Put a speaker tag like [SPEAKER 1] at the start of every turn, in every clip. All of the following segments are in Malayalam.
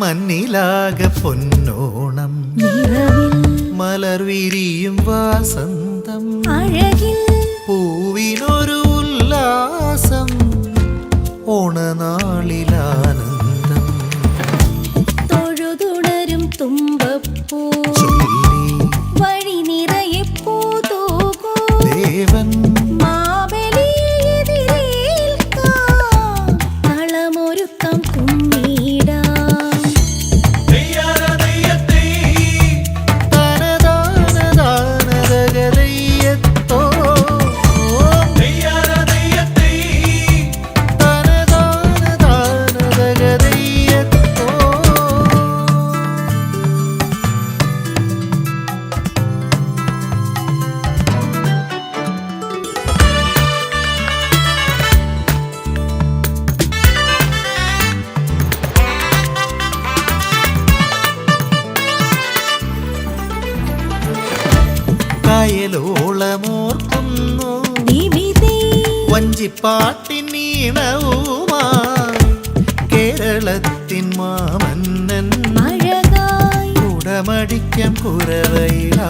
[SPEAKER 1] മണ്ണിലാകെ പൊന്നോണം മലർ വിരിയും വാസന്തം
[SPEAKER 2] അഴകിൽ
[SPEAKER 1] പൂവിനൊരു ഉല്ലാസം ഓണനാളിലാനന്ദം
[SPEAKER 2] തൊഴുതുണരും തുമ്പപ്പൂ വഴി നിറയെ പൂതൂകൂ
[SPEAKER 1] ദേവൻ
[SPEAKER 2] കളമൊരുക്കം കുമ്മിടാം
[SPEAKER 1] കായലോളമോർക്കുന്നു വഞ്ചിപ്പാട്ടിൻ ഈണവുമായി കേരളത്തിൻ മാമന്നൻ കുടമടിക്കം കുരവയില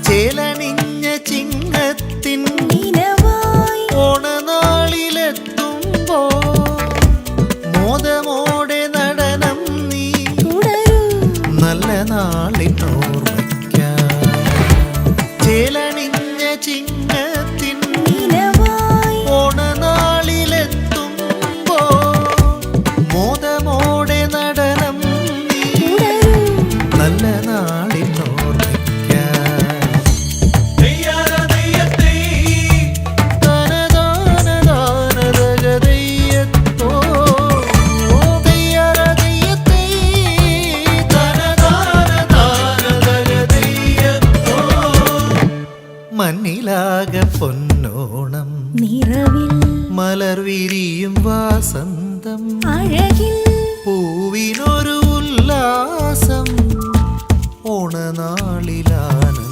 [SPEAKER 1] ചേലണിഞ്ഞ ചിങ്ങത്തിൻ ഓണനാളിലെത്തുമ്പോ മോദമോടെ നടനം നീ നല്ല നാളിനോർമ്മിക്കാം ചേലണിഞ്ഞ ചിങ്ങത്തിൻ ഓണനാളിലെത്തുമ്പോ മോദമോടെ നടനം നീ നല്ല നാളിനോർമ്മിക്കാം മണ്ണിലാകെ പൊന്നോണം
[SPEAKER 2] നിറവിൽ
[SPEAKER 1] മലർ വിരിയും വാസന്തം
[SPEAKER 2] അഴകിൽ
[SPEAKER 1] പൂവിനൊരു ഉല്ലാസം ഓണനാളിലാനന്ദം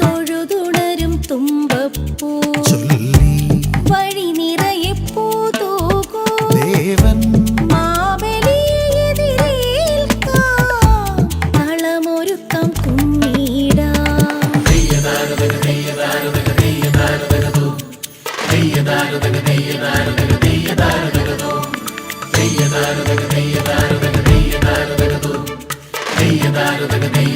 [SPEAKER 2] തൊഴുതുണരും തുമ്പപ്പൂ വഴി നിറയെ പൂതൂകൂ
[SPEAKER 1] ദേവൻ
[SPEAKER 2] കളമൊരുക്കം കുമ്മിടാം
[SPEAKER 3] Hey,